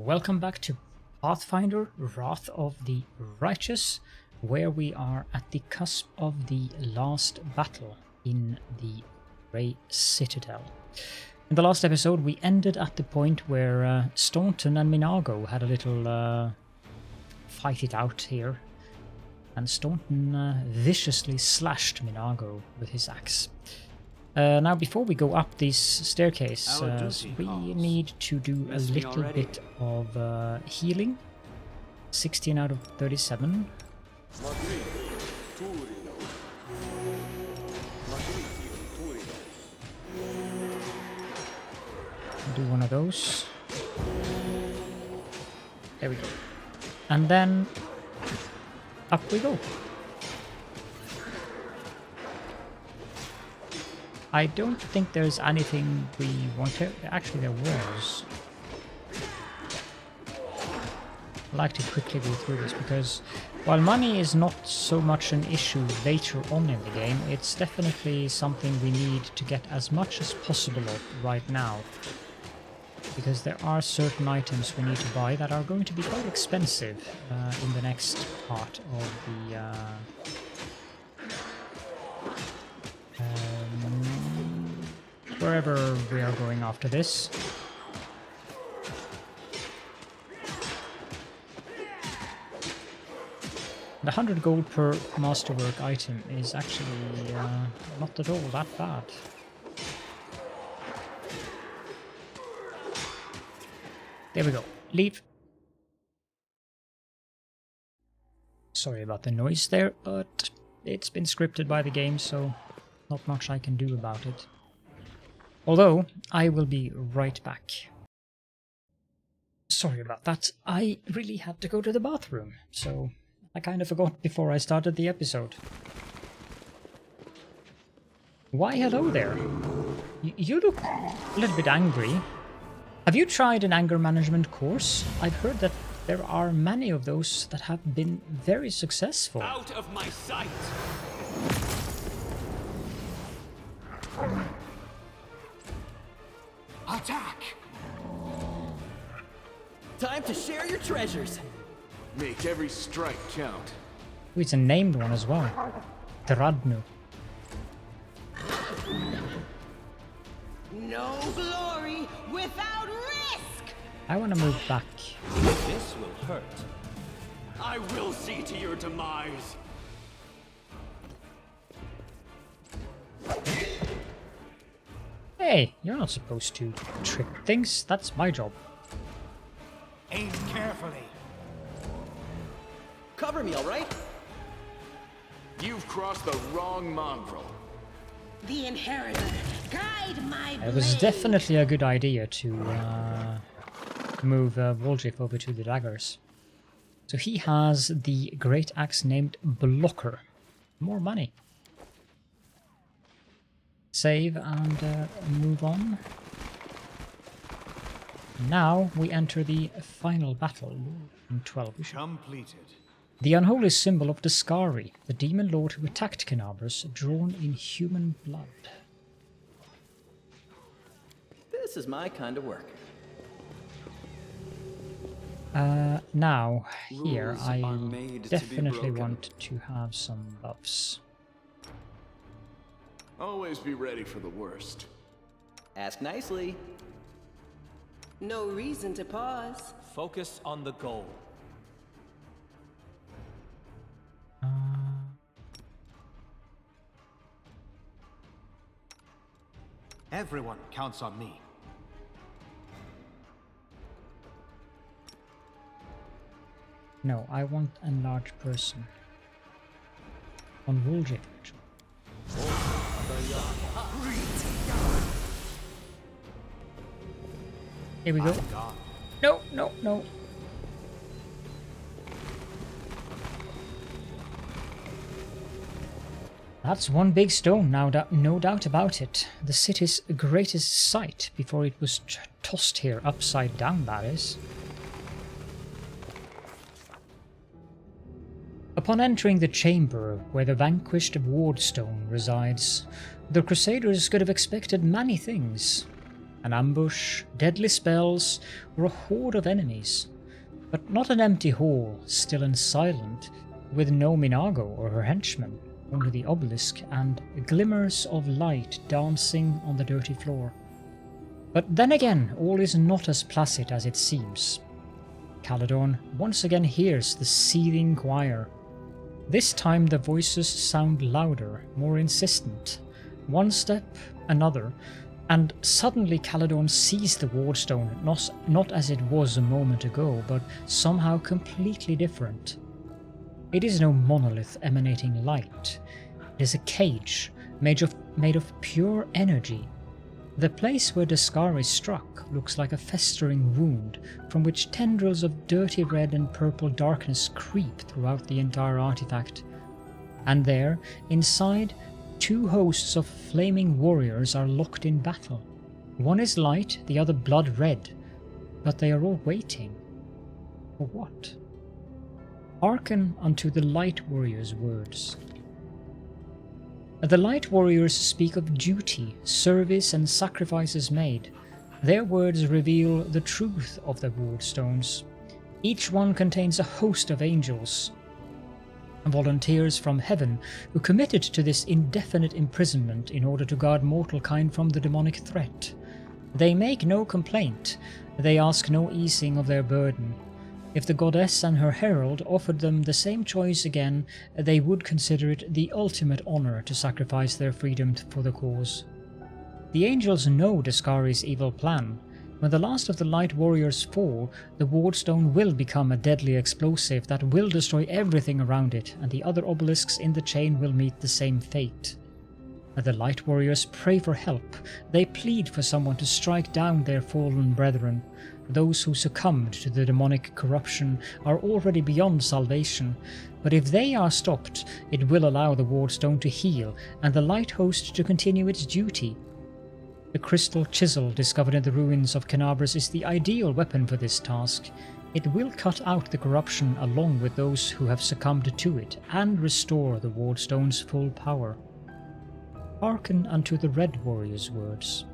Welcome back to Pathfinder Wrath of the Righteous, where we are at the cusp of the last battle in the Grey Citadel. In the last episode we ended at the point where Staunton and Minagho had a little fight it out here, and Staunton viciously slashed Minagho with his axe. Now, before we go up this staircase, we need to do a little bit of healing. 16 out of 37. Do one of those. There we go. And then up we go. I don't think there's anything we want to... Actually, there was. I'd like to quickly go through this, because while money is not so much an issue later on in the game, it's definitely something we need to get as much as possible of right now. Because there are certain items we need to buy that are going to be quite expensive in the next part of the... wherever we are going after this. The 100 gold per masterwork item is actually not at all that bad. There we go. Leave. Sorry about the noise there, but it's been scripted by the game, so not much I can do about it. Although, I will be right back. Sorry about that. I really had to go to the bathroom, so I kind of forgot before I started the episode. Why hello there? You look a little bit angry. Have you tried an anger management course? I've heard that there are many of those that have been very successful. Out of my sight! Attack! Time to share your treasures! Make every strike count. Oh, it's a named one as well. Dradnu. No glory without risk! I want to move back. This will hurt. I will see to your demise! Hey, you're not supposed to trick things. That's my job. Aim carefully. Cover me, all right? You've crossed the wrong mongrel. The inheritor, guide my blade. It was definitely a good idea to move Waldriff over to the daggers. So he has the great axe named Blocker. More money. Save and move on. Now we enter the final battle in 12. Completed. The unholy symbol of the Scari, the demon lord who attacked Canabrus, drawn in human blood. This is my kind of work. Now, here, Rules I are made to be definitely broken. want to have some buffs. Always be ready for the worst. Ask nicely. No reason to pause. Focus on the goal. Everyone counts on me. No, I want a large person. On Waldriff, actually. Here we go. No, no, no. That's one big stone, no doubt about it. The city's greatest sight before it was tossed here upside down, that is. Upon entering the chamber where the vanquished Wardstone resides, the crusaders could have expected many things. An ambush, deadly spells, or a horde of enemies. But not an empty hall, still and silent, with no Minagho or her henchmen, only the obelisk and glimmers of light dancing on the dirty floor. But then again, all is not as placid as it seems. Caledon once again hears the seething choir. This time the voices sound louder, more insistent. One step, another, and suddenly Caledon sees the Wardstone not as it was a moment ago, but somehow completely different. It is no monolith emanating light. It is a cage made of pure energy. The place where Descari struck looks like a festering wound from which tendrils of dirty red and purple darkness creep throughout the entire artifact. And there, inside, 2 hosts of flaming warriors are locked in battle. One is light, the other blood red, but they are all waiting. For what? Hearken unto the Light Warriors' words. The Light Warriors speak of duty, service, and sacrifices made. Their words reveal the truth of the Wardstones. Each one contains a host of angels, volunteers from heaven who committed to this indefinite imprisonment in order to guard mortal kind from the demonic threat. They make no complaint, they ask no easing of their burden. If the goddess and her herald offered them the same choice again, they would consider it the ultimate honor to sacrifice their freedom for the cause. The angels know Descari's evil plan. When the last of the Light Warriors fall, the Wardstone will become a deadly explosive that will destroy everything around it, and the other obelisks in the chain will meet the same fate. The Light Warriors pray for help. They plead for someone to strike down their fallen brethren. Those who succumbed to the demonic corruption are already beyond salvation, but if they are stopped, it will allow the Wardstone to heal and the Light Host to continue its duty. The crystal chisel discovered in the ruins of Canabrus is the ideal weapon for this task. It will cut out the corruption along with those who have succumbed to it and restore the Wardstone's full power. Hearken unto the Red Warriors' words.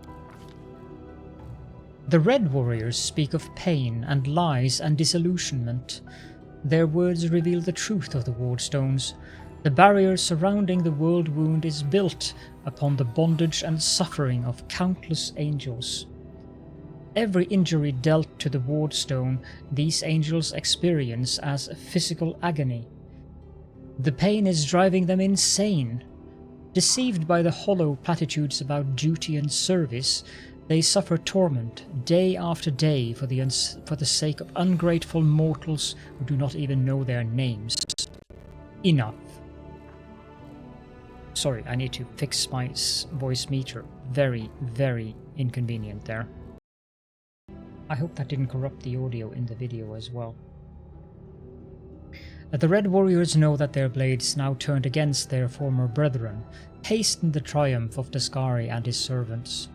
The Red Warriors speak of pain and lies and disillusionment. Their words reveal the truth of the Wardstones. The barrier surrounding the Worldwound is built upon the bondage and suffering of countless angels. Every injury dealt to the Wardstone, these angels experience as physical agony. The pain is driving them insane. Deceived by the hollow platitudes about duty and service, they suffer torment day after day for the sake of ungrateful mortals who do not even know their names. Enough. Sorry, I need to fix my voice meter. Very, very inconvenient there. I hope that didn't corrupt the audio in the video as well. The Red Warriors know that their blades, now turned against their former brethren, hasten the triumph of Descari and his servants.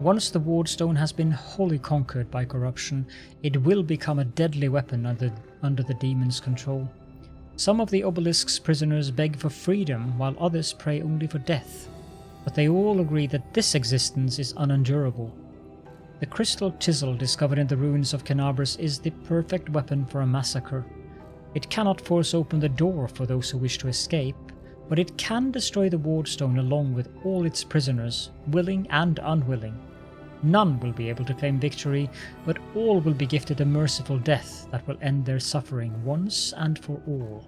Once the Wardstone has been wholly conquered by corruption, it will become a deadly weapon under the demon's control. Some of the obelisk's prisoners beg for freedom, while others pray only for death, but they all agree that this existence is unendurable. The crystal chisel discovered in the ruins of Canabrus is the perfect weapon for a massacre. It cannot force open the door for those who wish to escape, but it can destroy the Wardstone along with all its prisoners, willing and unwilling. None will be able to claim victory, but all will be gifted a merciful death that will end their suffering once and for all.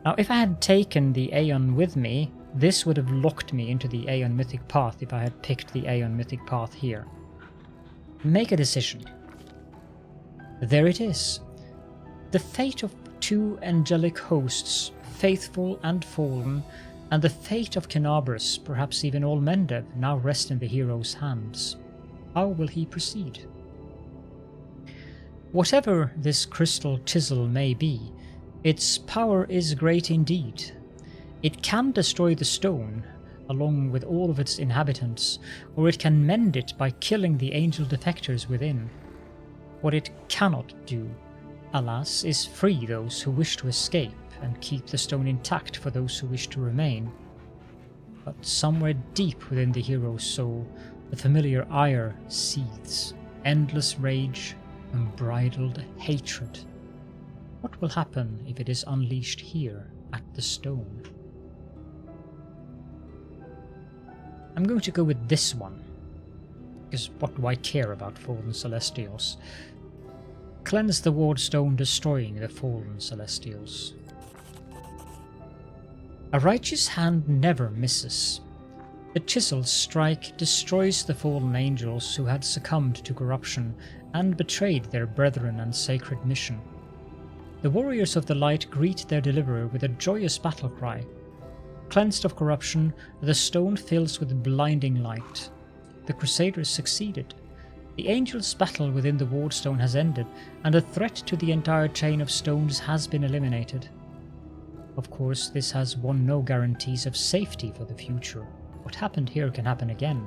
Now, if I had taken the Aeon with me, this would have locked me into the Aeon Mythic Path if I had picked the Aeon Mythic Path here. Make a decision. There it is. The fate of 2 angelic hosts, faithful and fallen, and the fate of Canabrus, perhaps even all Mendev, now rest in the hero's hands. How will he proceed? Whatever this crystal chisel may be, its power is great indeed. It can destroy the stone, along with all of its inhabitants, or it can mend it by killing the angel defectors within. What it cannot do, alas, is free those who wish to escape and keep the stone intact for those who wish to remain. But somewhere deep within the hero's soul, The familiar ire seethes, endless rage, unbridled hatred. What will happen if it is unleashed here at the stone? I'm going to go with this one, because what do I care about fallen celestials? Cleanse the Wardstone, destroying the fallen celestials. A righteous hand never misses. The chiseled strike destroys the fallen angels who had succumbed to corruption and betrayed their brethren and sacred mission. The warriors of the light greet their deliverer with a joyous battle cry. Cleansed of corruption, the stone fills with blinding light. The crusaders succeeded. The angels' battle within the Wardstone has ended, and a threat to the entire chain of stones has been eliminated. Of course, this has won no guarantees of safety for the future. What happened here can happen again.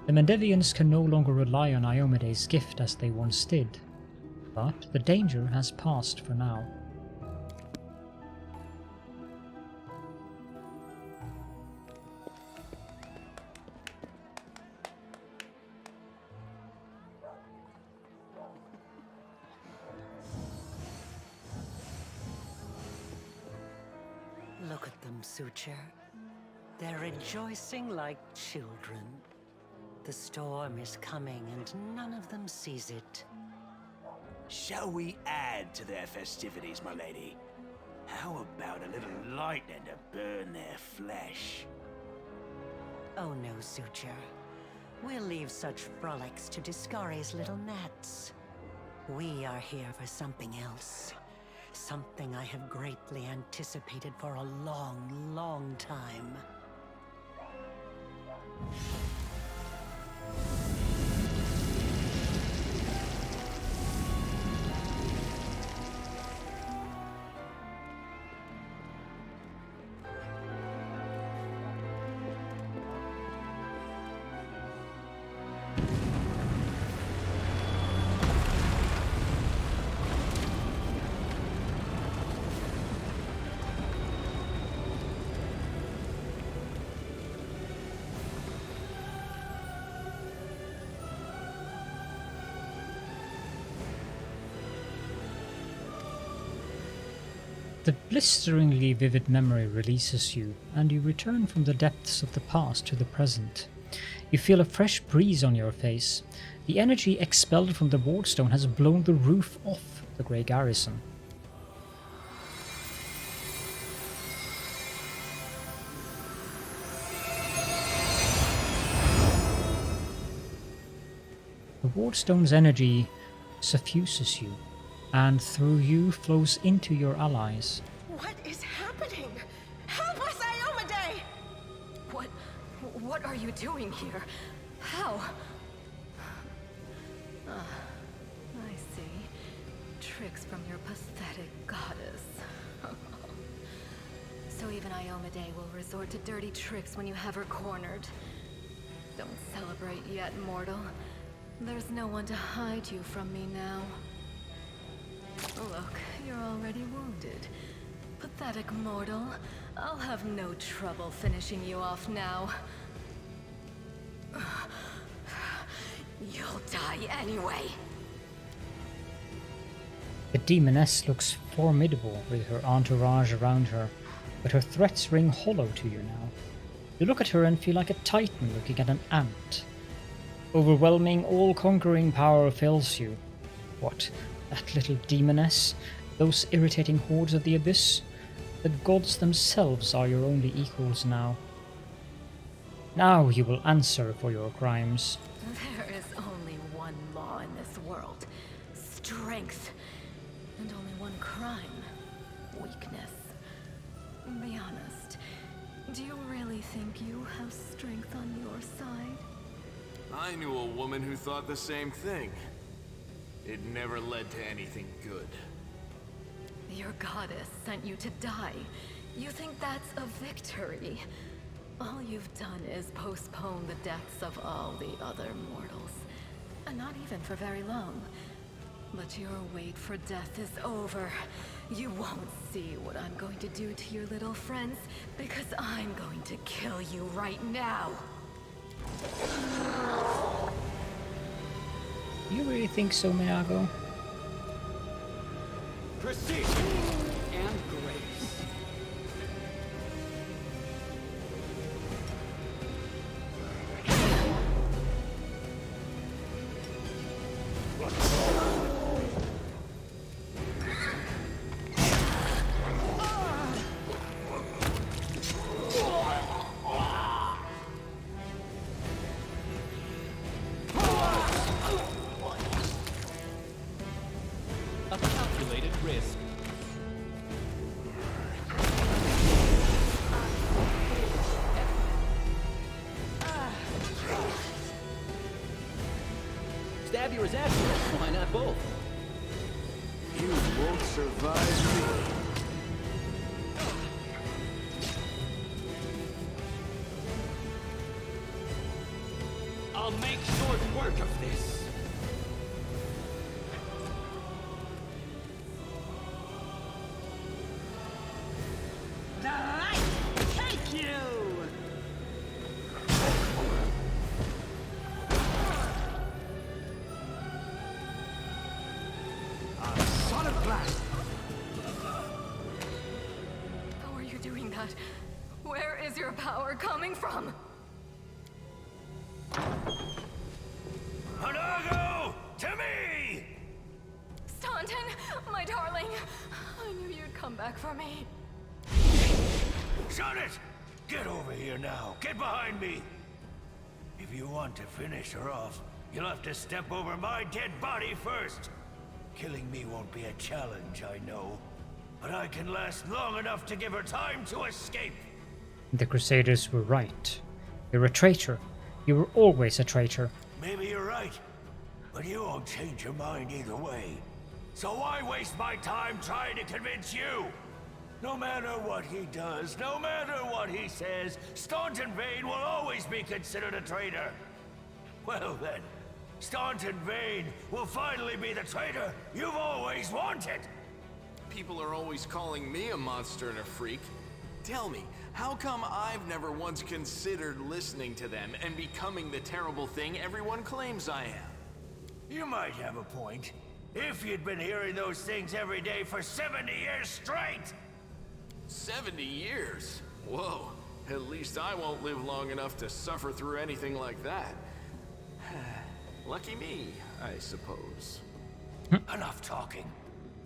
The Mendevians can no longer rely on Iomede's gift as they once did. But the danger has passed for now. Look at them, Suture. They're rejoicing like children. The storm is coming and none of them sees it. Shall we add to their festivities, my lady? How about a little lightning to burn their flesh? Oh no, Suture. We'll leave such frolics to Discari's little gnats. We are here for something else. Something I have greatly anticipated for a long, long time. The blisteringly vivid memory releases you, and you return from the depths of the past to the present. You feel a fresh breeze on your face. The energy expelled from the Wardstone has blown the roof off the Grey Garrison. The Wardstone's energy suffuses you, and through you flows into your allies. What is happening? Help us, Iomedae! What are you doing here? How? I see. Tricks from your pathetic goddess. So even Iomedae will resort to dirty tricks when you have her cornered. Don't celebrate yet, mortal. There's no one to hide you from me now. Look, you're already wounded. Pathetic mortal. I'll have no trouble finishing you off now. You'll die anyway. The demoness looks formidable with her entourage around her, but her threats ring hollow to you now. You look at her and feel like a titan looking at an ant. Overwhelming, all-conquering power fills you. What? That little demoness? Those irritating hordes of the abyss? The gods themselves are your only equals now. Now you will answer for your crimes. There is only one law in this world. Strength. And only one crime. Weakness. Be honest. Do you really think you have strength on your side? I knew a woman who thought the same thing. It never led to anything good. Your goddess sent you to die. You think that's a victory? All you've done is postpone the deaths of all the other mortals. And not even for very long. But your wait for death is over. You won't see what I'm going to do to your little friends, because I'm going to kill you right now. Do you really think so, Minagho? Precision and grace. A calculated risk. Stab you as action. Why not both? You won't survive me. I'll make short work of this. The light take you! Son of blast! How are you doing that? Where is your power coming from? Minagho! To me! Staunton, my darling. I knew you'd come back for me. Shut it! Get over here now. Get behind me. If you want to finish her off, you'll have to step over my dead body first. Killing me won't be a challenge, I know. But I can last long enough to give her time to escape. The Crusaders were right. You're a traitor. You were always a traitor. Maybe you're right, but you won't change your mind either way. So why waste my time trying to convince you? No matter what he does, no matter what he says, Staunton Vane will always be considered a traitor. Well then, Staunton Vane will finally be the traitor you've always wanted. People are always calling me a monster and a freak. Tell me, how come I've never once considered listening to them and becoming the terrible thing everyone claims I am? You might have a point, if you'd been hearing those things every day for 70 years straight. 70 years? Whoa, at least I won't live long enough to suffer through anything like that. Lucky me, I suppose. Enough talking.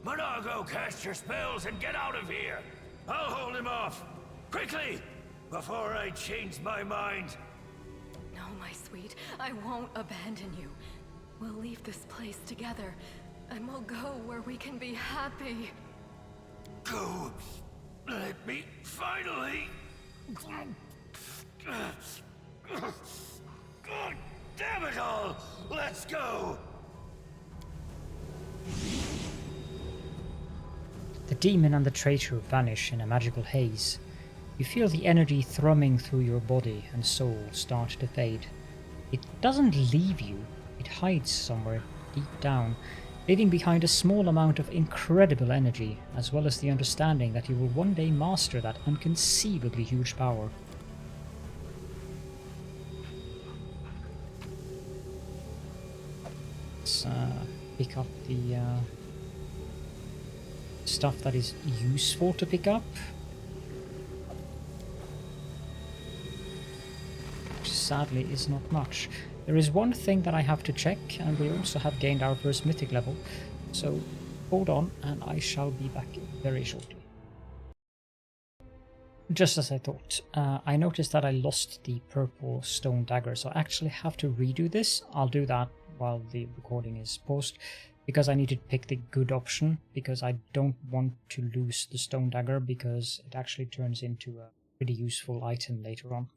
Minagho, cast your spells and get out of here. I'll hold him off. Quickly, before I change my mind. No, my sweet. I won't abandon you. We'll leave this place together, and we'll go where we can be happy. Go. Let me finally. God damn it all! Let's go! The demon and the traitor vanish in a magical haze. You feel the energy thrumming through your body and soul start to fade. It doesn't leave you, it hides somewhere deep down, leaving behind a small amount of incredible energy, as well as the understanding that you will one day master that inconceivably huge power. Let's pick up the stuff that is useful to pick up. Which sadly is not much. There is one thing that I have to check, and we also have gained our first mythic level, so hold on and I shall be back very shortly. Just as I thought, I noticed that I lost the purple stone dagger, so I actually have to redo this. I'll do that while the recording is paused, because I need to pick the good option, because I don't want to lose the stone dagger, because it actually turns into a pretty useful item later on.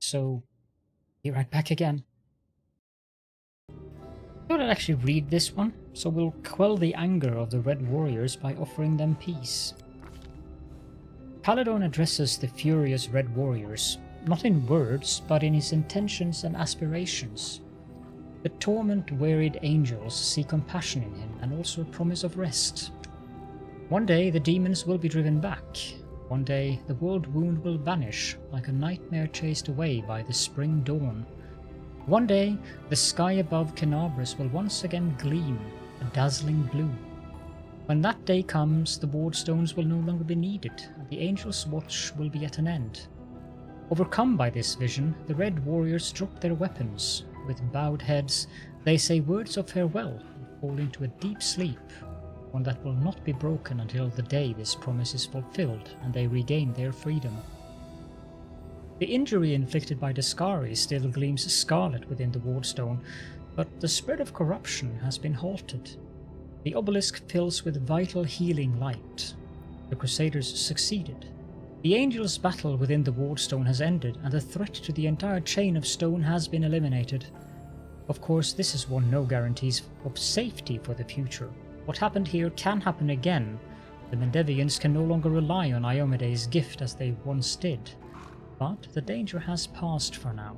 So, be right back again. I thought I'd actually read this one, so we'll quell the anger of the Red Warriors by offering them peace. Paladon addresses the furious Red Warriors, not in words, but in his intentions and aspirations. The torment-wearied angels see compassion in him and also a promise of rest. One day the demons will be driven back. One day the Worldwound will vanish like a nightmare chased away by the spring dawn. One day, the sky above Canabrus will once again gleam a dazzling blue. When that day comes, the Wardstones will no longer be needed, and the Angel's Watch will be at an end. Overcome by this vision, the Red Warriors drop their weapons. With bowed heads, they say words of farewell and fall into a deep sleep, one that will not be broken until the day this promise is fulfilled and they regain their freedom. The injury inflicted by the Skari still gleams scarlet within the Wardstone, but the spread of corruption has been halted. The obelisk fills with vital healing light. The Crusaders succeeded. The Angels' battle within the Wardstone has ended, and the threat to the entire chain of stone has been eliminated. Of course, this has won no guarantees of safety for the future. What happened here can happen again. The Mendevians can no longer rely on Iomede's gift as they once did. But the danger has passed for now.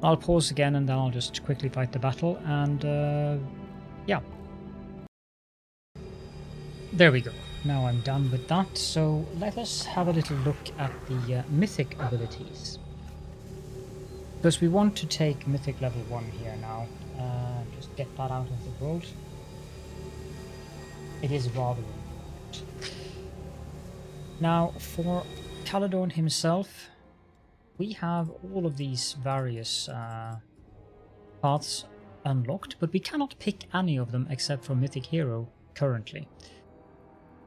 I'll pause again and then I'll just quickly fight the battle, and yeah. There we go. Now I'm done with that, so let us have a little look at the mythic abilities. Because we want to take mythic level 1 here now. Just get that out of the world. It is rather important. Now, for Caledon himself, we have all of these various paths unlocked, but we cannot pick any of them except for Mythic Hero currently.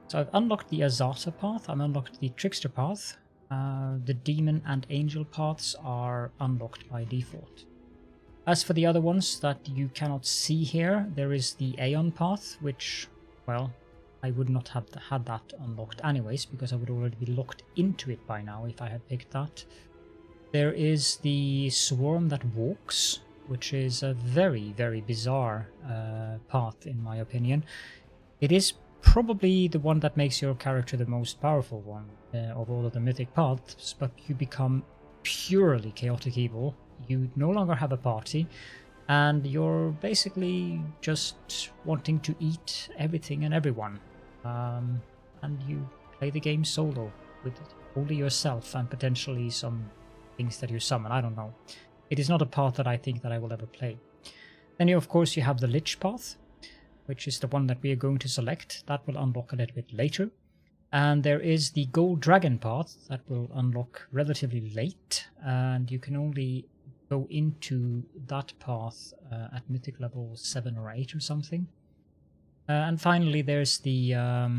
So I've unlocked the Azata path, I've unlocked the Trickster path, the Demon and Angel paths are unlocked by default. As for the other ones that you cannot see here, there is the Aeon path, which, well, I would not have had that unlocked anyways, because I would already be locked into it by now if I had picked that. There is the Swarm that walks, which is a very, very bizarre path in my opinion. It is probably the one that makes your character the most powerful one of all of the mythic paths, but you become purely chaotic evil. You no longer have a party, and you're basically just wanting to eat everything and everyone. And you play the game solo with only yourself and potentially some things that you summon. I don't know. It is not a path that I think that I will ever play. Then of course you have the Lich path, which is the one that we are going to select. That will unlock a little bit later. And there is the Gold Dragon path that will unlock relatively late, and you can only go into that path at mythic level 7 or 8 or something. And finally there's the I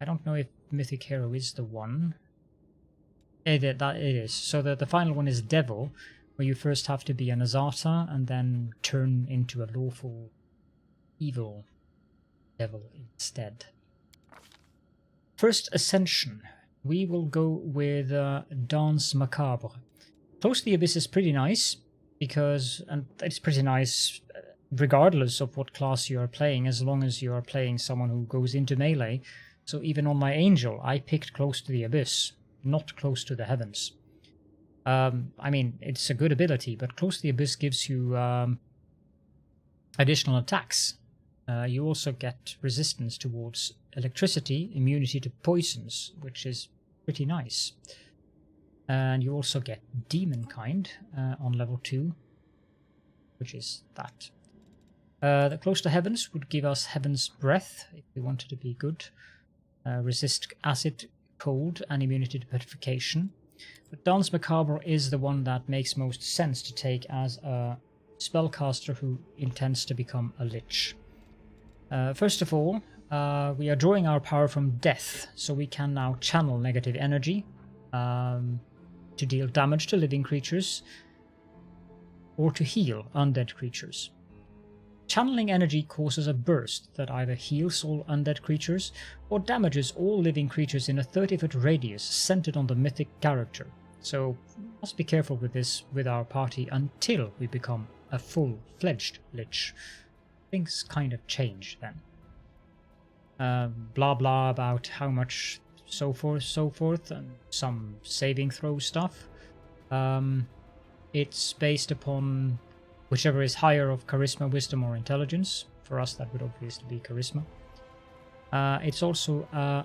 don't know if Mythic Hero is the one. It is. So the final one is Devil, where you first have to be an Azata and then turn into a Lawful Evil Devil instead. First Ascension. We will go with Danse Macabre. Close to the Abyss is pretty nice, because, and it's pretty nice regardless of what class you are playing, as long as you are playing someone who goes into melee. So even on my Angel, I picked Close to the Abyss, not Close to the Heavens. I mean, it's a good ability, but Close to the Abyss gives you additional attacks. You also get resistance towards electricity, immunity to poisons, which is pretty nice. And you also get Demon Kind on level 2, which is that. The Close to Heavens would give us Heaven's Breath, if we wanted to be good. Resist acid, cold, and immunity to petrification. But Danse Macabre is the one that makes most sense to take as a spellcaster who intends to become a Lich. First of all, we are drawing our power from death, so we can now channel negative energy to deal damage to living creatures or to heal undead creatures. Channeling energy causes a burst that either heals all undead creatures or damages all living creatures in a 30-foot radius centered on the mythic character. So must be careful with this with our party until we become a full-fledged Lich. Things kind of change then. Blah blah about how much so forth, and some saving throw stuff. It's based upon whichever is higher of charisma, wisdom, or intelligence. For us, that would obviously be charisma. It's also a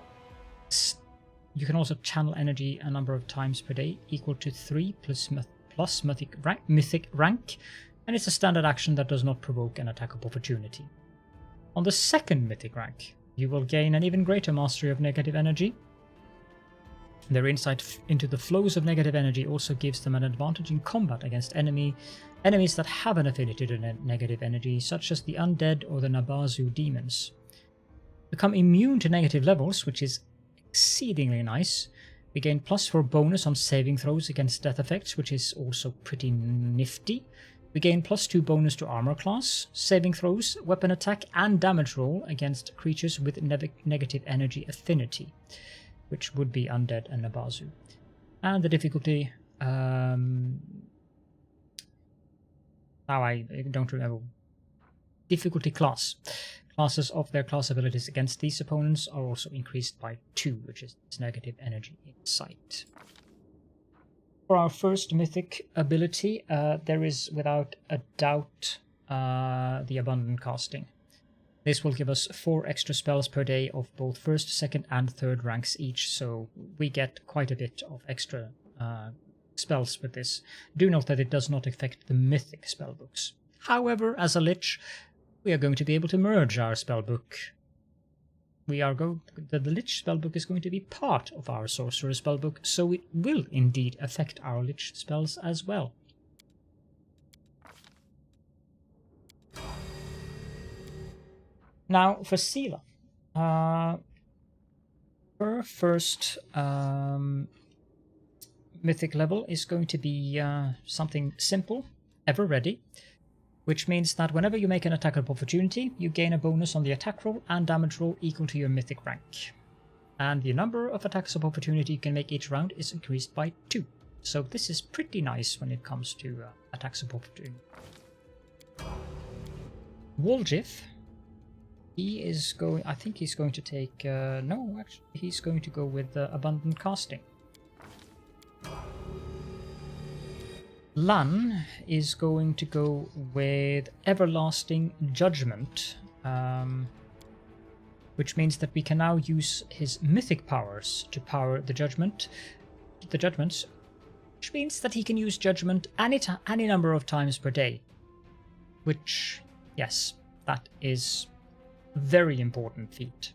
You can also channel energy a number of times per day, equal to 3 plus mythic rank, and it's a standard action that does not provoke an attack of opportunity. On the second mythic rank, you will gain an even greater mastery of negative energy. Their insight into the flows of negative energy also gives them an advantage in combat against enemies that have an affinity to negative energy, such as the undead or the Nabazu demons. Become immune to negative levels, which is exceedingly nice. We gain +4 bonus on saving throws against death effects, which is also pretty nifty. We gain +2 bonus to armor class, saving throws, weapon attack, and damage roll against creatures with negative energy affinity, which would be undead and Nabazu. And the difficulty, now I don't remember. Difficulty class. Classes of their class abilities against these opponents are also increased by 2, which is negative energy insight. For our first mythic ability, there is without a doubt the abundant casting. This will give us 4 extra spells per day of both first, second, and third ranks each, so we get quite a bit of extra spells with this. Do note that it does not affect the mythic spellbooks. However, as a lich, we are going to be able to merge our spellbook. The lich spellbook is going to be part of our sorcerer spellbook, so it will indeed affect our lich spells as well. Now for Sela. Her first mythic level is going to be something simple, ever ready, which means that whenever you make an attack of opportunity, you gain a bonus on the attack roll and damage roll equal to your mythic rank. And the number of attacks of opportunity you can make each round is increased by 2. So this is pretty nice when it comes to attacks of opportunity. Woljif, he is going, I think he's going to take, no, actually he's going to go with abundant casting. Lan is going to go with Everlasting Judgment, which means that we can now use his mythic powers to power the judgments, which means that he can use judgment any number of times per day. Which, yes, that is a very important feat.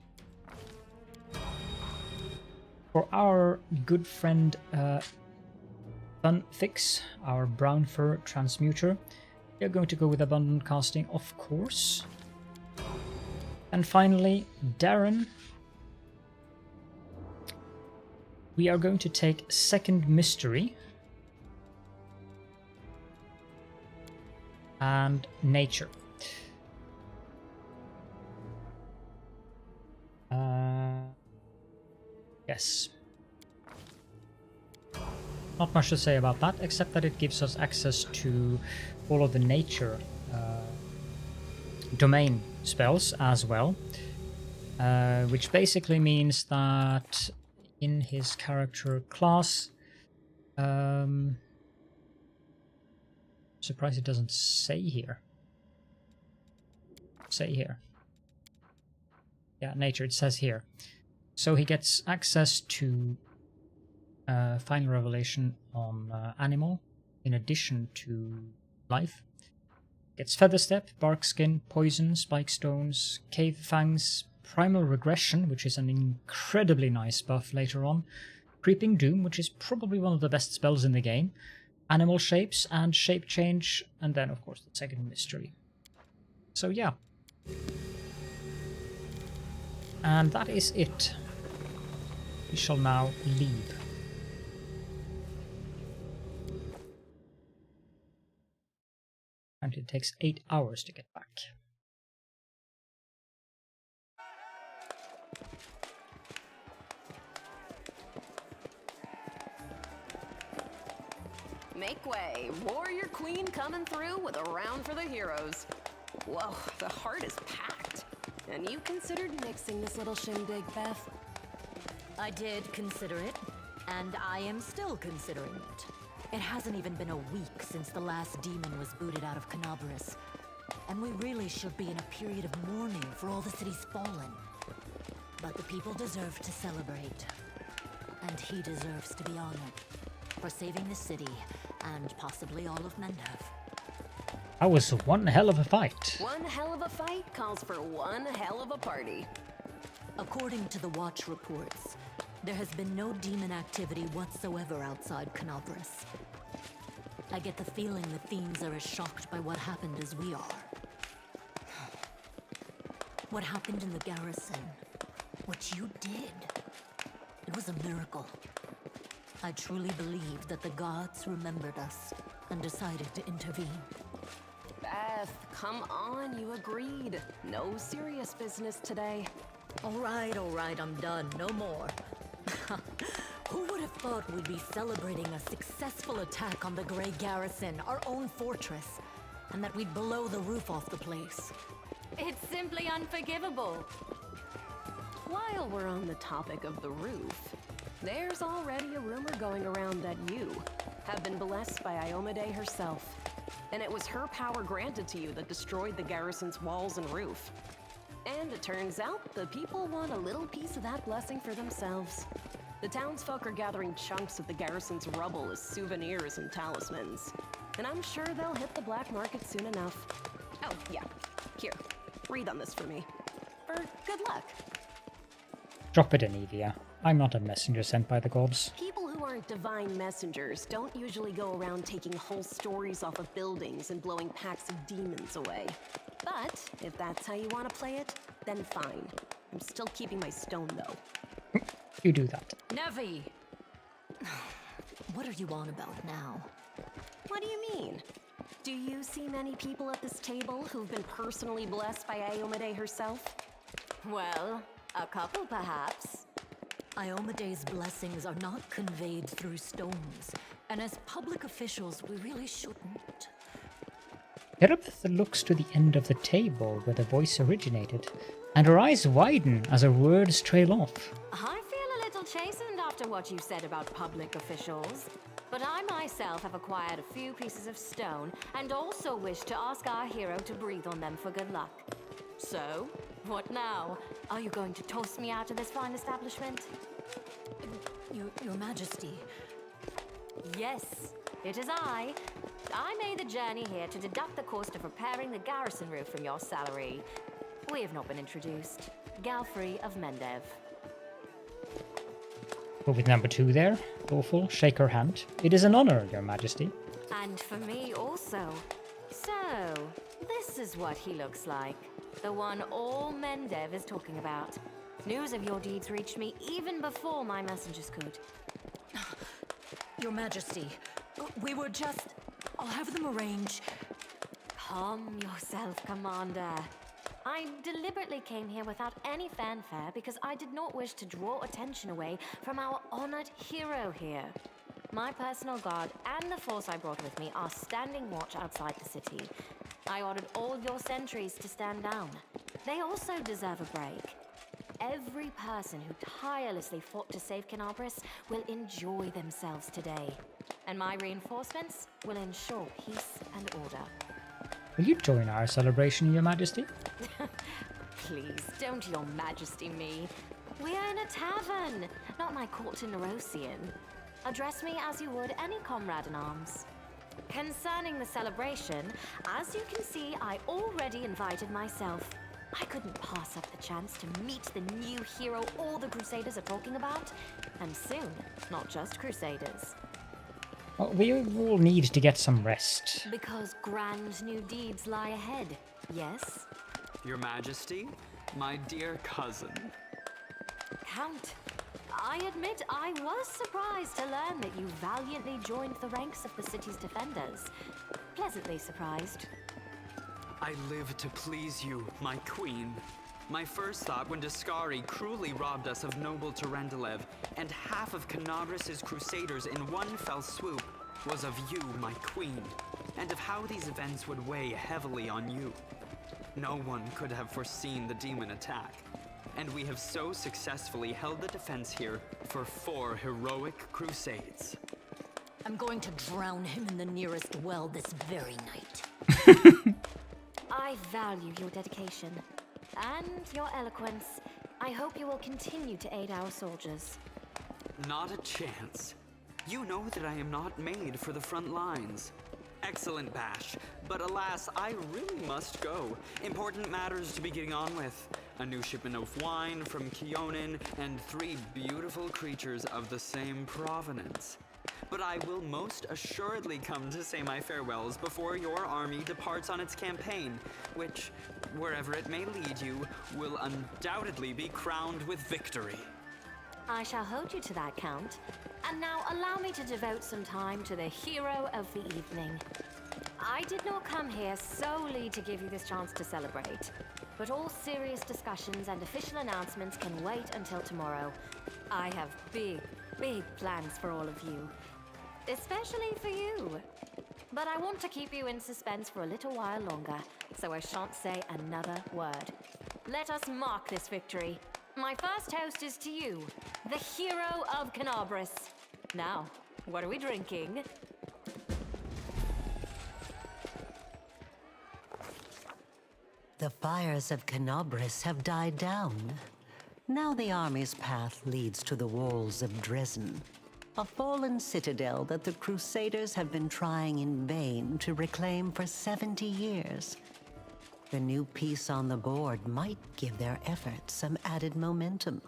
For our good friend Funfix, our brown fur transmuter, we are going to go with abundant casting, of course. And finally, Darren. We are going to take Second Mystery and Nature. Yes. Not much to say about that, except that it gives us access to all of the nature domain spells as well, which basically means that in his character class, surprised it doesn't say here. Yeah, nature, it says here. So he gets access to Final Revelation on Animal, in addition to Life. Gets Feather Step, Bark Skin, Poison, Spike Stones, Cave Fangs, Primal Regression, which is an incredibly nice buff later on, Creeping Doom, which is probably one of the best spells in the game, Animal Shapes and Shape Change, and then of course the Second Mystery. So yeah. And that is it. We shall now leave. And it takes 8 hours to get back. Make way. Warrior Queen coming through with a round for the heroes. Whoa, the heart is packed. And you considered mixing this little shindig, Beth? I did consider it, and I am still considering it. It hasn't even been a week since the last demon was booted out of Canabrus, and we really should be in a period of mourning for all the city's fallen. But the people deserve to celebrate. and he deserves to be honored for saving the city and possibly all of Minagho. That was one hell of a fight. One hell of a fight calls for one hell of a party. According to the Watch reports, there has been no demon activity whatsoever outside Canabrus. I get the feeling the fiends are as shocked by what happened as we are. What happened in the garrison, what you did, it was a miracle. I truly believe that the gods remembered us and decided to intervene. Beth, come on, you agreed. No serious business today. All right, I'm done. No more. Who would have thought we'd be celebrating a successful attack on the Grey Garrison, our own fortress, and that we'd blow the roof off the place? It's simply unforgivable. While we're on the topic of the roof, there's already a rumor going around that you have been blessed by Iomedae herself. And it was her power granted to you that destroyed the garrison's walls and roof. And it turns out the people want a little piece of that blessing for themselves. The townsfolk are gathering chunks of the garrison's rubble as souvenirs and talismans. And I'm sure they'll hit the black market soon enough. Oh, yeah. Here, read on this for me. For good luck. Drop it in, Evia. I'm not a messenger sent by the gods. People who aren't divine messengers don't usually go around taking whole stories off of buildings and blowing packs of demons away. But if that's how you want to play it, then fine. I'm still keeping my stone, though. You do that. Nevi! What are you on about now? What do you mean? Do you see many people at this table who've been personally blessed by Iomedae herself? Well, a couple perhaps. Iomedae's blessings are not conveyed through stones, and as public officials, we really shouldn't. Erebeth looks to the end of the table where the voice originated, and her eyes widen as her words trail off. I feel a little chastened after what you said about public officials. But I myself have acquired a few pieces of stone and also wish to ask our hero to breathe on them for good luck. So, what now? Are you going to toss me out of this fine establishment? Your Majesty. Yes, it is I. I made the journey here to deduct the cost of repairing the garrison roof from your salary. We have not been introduced. Galfrey of Minagho. Go with number 2 there. Lawful, shake her hand. It is an honor, Your Majesty. And for me also. So, this is what he looks like. The one all Minagho is talking about. News of your deeds reached me even before my messengers could. Your Majesty, we were just... I'll have them arrange. Calm yourself, Commander. I deliberately came here without any fanfare because I did not wish to draw attention away from our honored hero here. My personal guard and the force I brought with me are standing watch outside the city. I ordered all your sentries to stand down. They also deserve a break. Every person who tirelessly fought to save Canabrus will enjoy themselves today. And my reinforcements will ensure peace and order. Will you join our celebration, Your Majesty? Please, don't Your Majesty me. We are in a tavern, not my court in Nerosian. Address me as you would any comrade in arms. Concerning the celebration, as you can see, I already invited myself. I couldn't pass up the chance to meet the new hero all the crusaders are talking about. And soon, not just crusaders. Well, we all need to get some rest. Because grand new deeds lie ahead, yes? Your Majesty, my dear cousin. Count, I admit I was surprised to learn that you valiantly joined the ranks of the city's defenders. Pleasantly surprised. I live to please you, my queen. My first thought when Discari cruelly robbed us of noble Terendelev and half of Canabrus's crusaders in one fell swoop was of you, my queen, and of how these events would weigh heavily on you. No one could have foreseen the demon attack, and we have so successfully held the defense here for 4 heroic crusades. I'm going to drown him in the nearest well this very night. I value your dedication and your eloquence. I hope you will continue to aid our soldiers. Not a chance. You know that I am not made for the front lines. Excellent bash, but alas, I really must go. Important matters to be getting on with. A new shipment of wine from Keonan, and 3 beautiful creatures of the same provenance. But I will most assuredly come to say my farewells before your army departs on its campaign, which, wherever it may lead you, will undoubtedly be crowned with victory. I shall hold you to that, Count. And now allow me to devote some time to the hero of the evening. I did not come here solely to give you this chance to celebrate, but all serious discussions and official announcements can wait until tomorrow. I have big plans for all of you, especially for you. But I want to keep you in suspense for a little while longer, so I shan't say another word. Let us mark this victory. My first toast is to you, the hero of Canabrus. Now, what are we drinking? The fires of Canabrus have died down. Now the army's path leads to the walls of Dresden, a fallen citadel that the crusaders have been trying in vain to reclaim for 70 years. The new piece on the board might give their efforts some added momentum.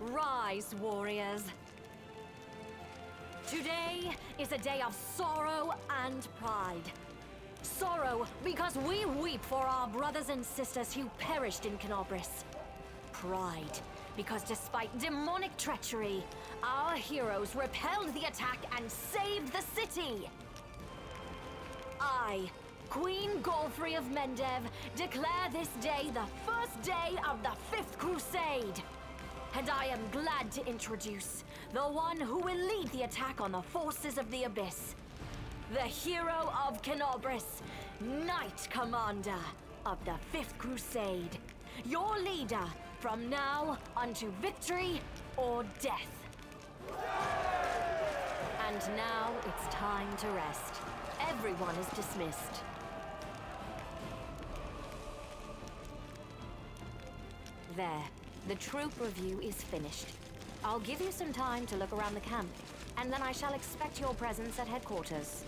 Rise, warriors. Today is a day of sorrow and pride. Sorrow because we weep for our brothers and sisters who perished in Canabrus. Pride because despite demonic treachery, our heroes repelled the attack and saved the city. I, Queen Godfrey of Mendev, declare this day the first day of the 5th Crusade. And I am glad to introduce the one who will lead the attack on the forces of the Abyss. The hero of Canabrus, Knight Commander of the 5th Crusade. Your leader from now unto victory or death. And now it's time to rest. Everyone is dismissed. There. The troop review is finished. I'll give you some time to look around the camp, and then I shall expect your presence at headquarters.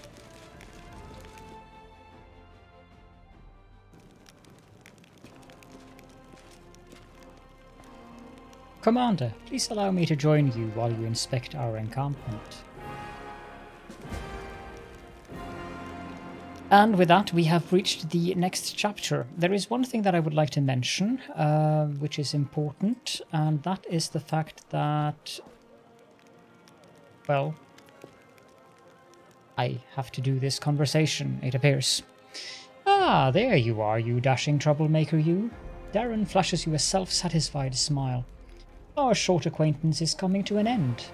Commander, please allow me to join you while you inspect our encampment. And with that, we have reached the next chapter. There is one thing that I would like to mention, which is important, and that is the fact that, well, I have to do this conversation, it appears. Ah, there you are, you dashing troublemaker, you. Darren flashes you a self-satisfied smile. Our short acquaintance is coming to an end.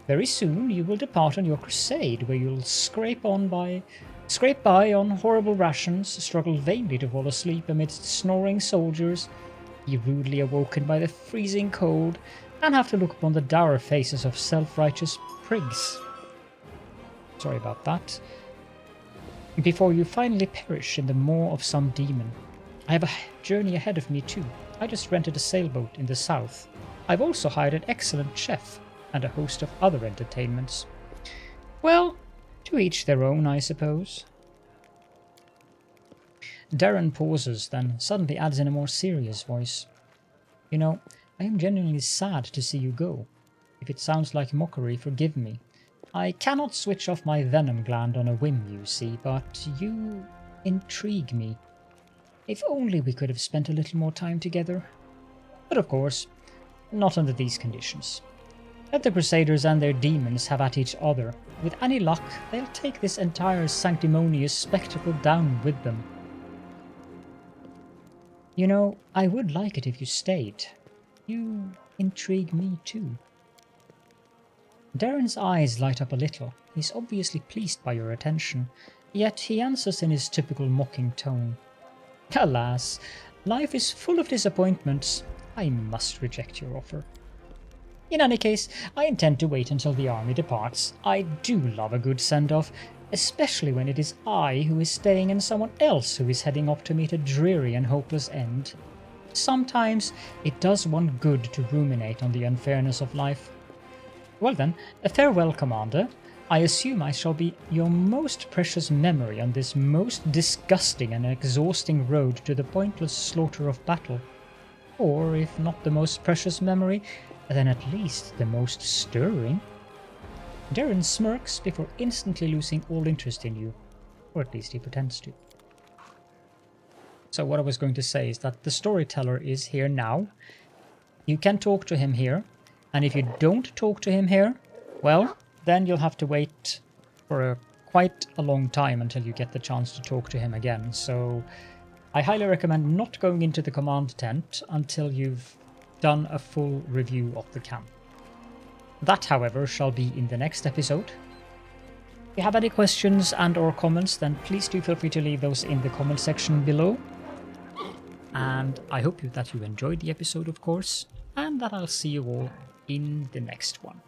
Very soon you will depart on your crusade, where you'll scrape by on horrible rations, struggle vainly to fall asleep amidst snoring soldiers, be rudely awoken by the freezing cold, and have to look upon the dour faces of self-righteous prigs. Sorry about that. Before you finally perish in the maw of some demon. I have a journey ahead of me too. I just rented a sailboat in the south. I've also hired an excellent chef and a host of other entertainments. Well, to each their own, I suppose. Darren pauses, then suddenly adds in a more serious voice. You know, I am genuinely sad to see you go. If it sounds like mockery, forgive me. I cannot switch off my venom gland on a whim, you see, but you intrigue me. If only we could have spent a little more time together. But of course, not under these conditions. Let the Crusaders and their demons have at each other. With any luck, they'll take this entire sanctimonious spectacle down with them. You know, I would like it if you stayed. You intrigue me too. Darren's eyes light up a little. He's obviously pleased by your attention, Yet he answers in his typical mocking tone. Alas, life is full of disappointments. I must reject your offer. In any case, I intend to wait until the army departs. I do love a good send-off, especially when it is I who is staying and someone else who is heading off to meet a dreary and hopeless end. Sometimes it does one good to ruminate on the unfairness of life. Well then, a farewell, Commander. I assume I shall be your most precious memory on this most disgusting and exhausting road to the pointless slaughter of battle. Or, if not the most precious memory, then at least the most stirring. Darren smirks before instantly losing all interest in you, or at least he pretends to. So what I was going to say is that the storyteller is here now. You can talk to him here, and if you don't talk to him here, well, then you'll have to wait for quite a long time until you get the chance to talk to him again. So I highly recommend not going into the command tent until you've done a full review of the camp. That, however, shall be in the next episode. If you have any questions and or comments, then please do feel free to leave those in the comment section below. And I hope that you enjoyed the episode, of course, and that I'll see you all in the next one.